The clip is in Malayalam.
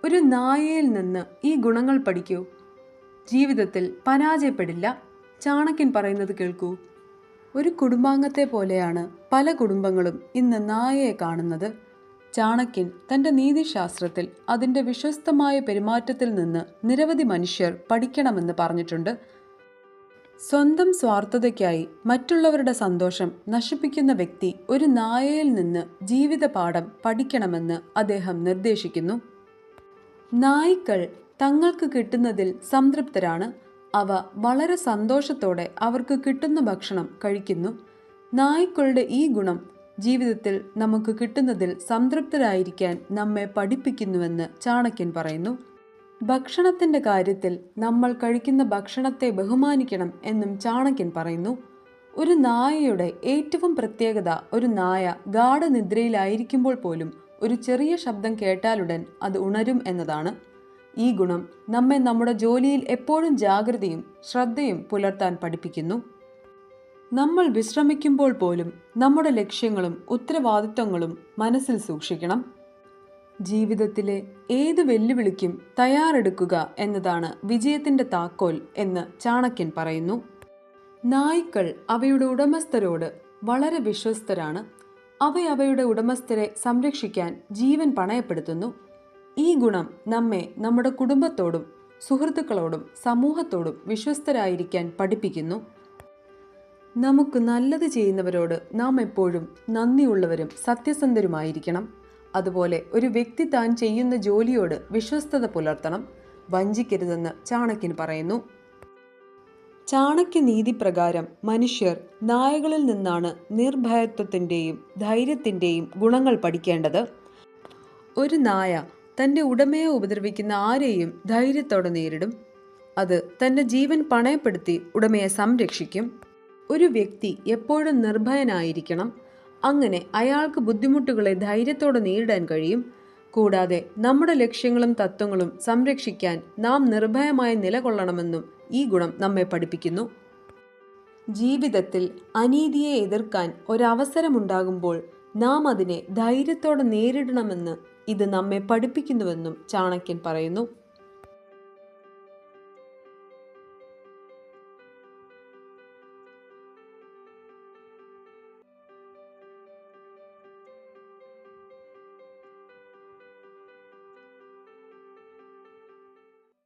ഒരു നായയിൽ നിന്ന് ഈ ഗുണങ്ങൾ പഠിക്കൂ. ജീവിതത്തിൽ പരാജയപ്പെടില്ല. ചാണക്യൻ പറയുന്നത് കേൾക്കൂ. ഒരു കുടുംബാംഗത്തെ പോലെയാണ് പല കുടുംബങ്ങളും ഇന്ന് നായയെ കാണുന്നത്. ചാണക്യൻ തൻ്റെ നീതിശാസ്ത്രത്തിൽ അതിൻ്റെ വിശ്വസ്തമായ പെരുമാറ്റത്തിൽ നിന്ന് നിരവധി മനുഷ്യർ പഠിക്കണമെന്ന് പറഞ്ഞിട്ടുണ്ട്. സ്വന്തം സ്വാർത്ഥതയ്ക്കായി മറ്റുള്ളവരുടെ സന്തോഷം നശിപ്പിക്കുന്ന വ്യക്തി ഒരു നായയിൽ നിന്ന് ജീവിത പാഠം പഠിക്കണമെന്ന് അദ്ദേഹം നിർദ്ദേശിക്കുന്നു. നായ്ക്കൾ തങ്ങൾക്ക് കിട്ടുന്നതിൽ സംതൃപ്തരാണ്. അവ വളരെ സന്തോഷത്തോടെ അവർക്ക് കിട്ടുന്ന ഭക്ഷണം കഴിക്കുന്നു. നായ്ക്കളുടെ ഈ ഗുണം ജീവിതത്തിൽ നമുക്ക് കിട്ടുന്നതിൽ സംതൃപ്തരായിരിക്കാൻ നമ്മെ പഠിപ്പിക്കുന്നുവെന്ന് ചാണക്യൻ പറയുന്നു. ഭക്ഷണത്തിൻ്റെ കാര്യത്തിൽ നമ്മൾ കഴിക്കുന്ന ഭക്ഷണത്തെ ബഹുമാനിക്കണം എന്നും ചാണക്യൻ പറയുന്നു. ഒരു നായയുടെ ഏറ്റവും പ്രത്യേകത ഒരു നായ ഗാഢനിദ്രയിലായിരിക്കുമ്പോൾ പോലും ഒരു ചെറിയ ശബ്ദം കേട്ടാലുടൻ അത് ഉണരും എന്നതാണ്. ഈ ഗുണം നമ്മെ നമ്മുടെ ജോലിയിൽ എപ്പോഴും ജാഗ്രതയും ശ്രദ്ധയും പുലർത്താൻ പഠിപ്പിക്കുന്നു. നമ്മൾ വിശ്രമിക്കുമ്പോൾ പോലും നമ്മുടെ ലക്ഷ്യങ്ങളും ഉത്തരവാദിത്തങ്ങളും മനസ്സിൽ സൂക്ഷിക്കണം. ജീവിതത്തിലെ ഏത് വെല്ലുവിളിക്കും തയ്യാറെടുക്കുക എന്നതാണ് വിജയത്തിൻ്റെ താക്കോൽ എന്ന് ചാണക്യൻ പറയുന്നു. നായ്ക്കൾ അവയുടെ ഉടമസ്ഥരോട് വളരെ വിശ്വസ്തരാണ്. അവയുടെ ഉടമസ്ഥരെ സംരക്ഷിക്കാൻ ജീവൻ പണയപ്പെടുത്തുന്നു. ഈ ഗുണം നമ്മെ നമ്മുടെ കുടുംബത്തോടും സുഹൃത്തുക്കളോടും സമൂഹത്തോടും വിശ്വസ്തരായിരിക്കാൻ പഠിപ്പിക്കുന്നു. നമുക്ക് നല്ലത് ചെയ്യുന്നവരോട് നാം എപ്പോഴും നന്ദിയുള്ളവരും സത്യസന്ധരുമായിരിക്കണം. അതുപോലെ ഒരു വ്യക്തി താൻ ചെയ്യുന്ന ജോലിയോട് വിശ്വസ്തത പുലർത്തണം. വഞ്ചിക്കരുതെന്ന് ചാണക്യൻ പറയുന്നു. ചാണക്യനീതി പ്രകാരം മനുഷ്യർ നായകളിൽ നിന്നാണ് നിർഭയത്വത്തിൻ്റെയും ധൈര്യത്തിൻ്റെയും ഗുണങ്ങൾ പഠിക്കേണ്ടത്. ഒരു നായ തൻ്റെ ഉടമയെ ഉപദ്രവിക്കുന്ന ആരെയും ധൈര്യത്തോടെ നേരിടും. അത് തൻ്റെ ജീവൻ പണയപ്പെടുത്തി ഉടമയെ സംരക്ഷിക്കും. ഒരു വ്യക്തി എപ്പോഴും നിർഭയനായിരിക്കണം. അങ്ങനെ അയാൾക്ക് ബുദ്ധിമുട്ടുകളെ ധൈര്യത്തോടെ നേരിടാൻ കഴിയും. കൂടാതെ നമ്മുടെ ലക്ഷ്യങ്ങളും തത്വങ്ങളും സംരക്ഷിക്കാൻ നാം നിർഭയമായി നിലകൊള്ളണമെന്നും ഈ ഗുണം നമ്മെ പഠിപ്പിക്കുന്നു. ജീവിതത്തിൽ അനീതിയെ എതിർക്കാൻ ഒരവസരമുണ്ടാകുമ്പോൾ നാം അതിനെ ധൈര്യത്തോടെ നേരിടണമെന്ന് ഇത് നമ്മെ പഠിപ്പിക്കുന്നുവെന്നും ചാണക്യൻ പറയുന്നു.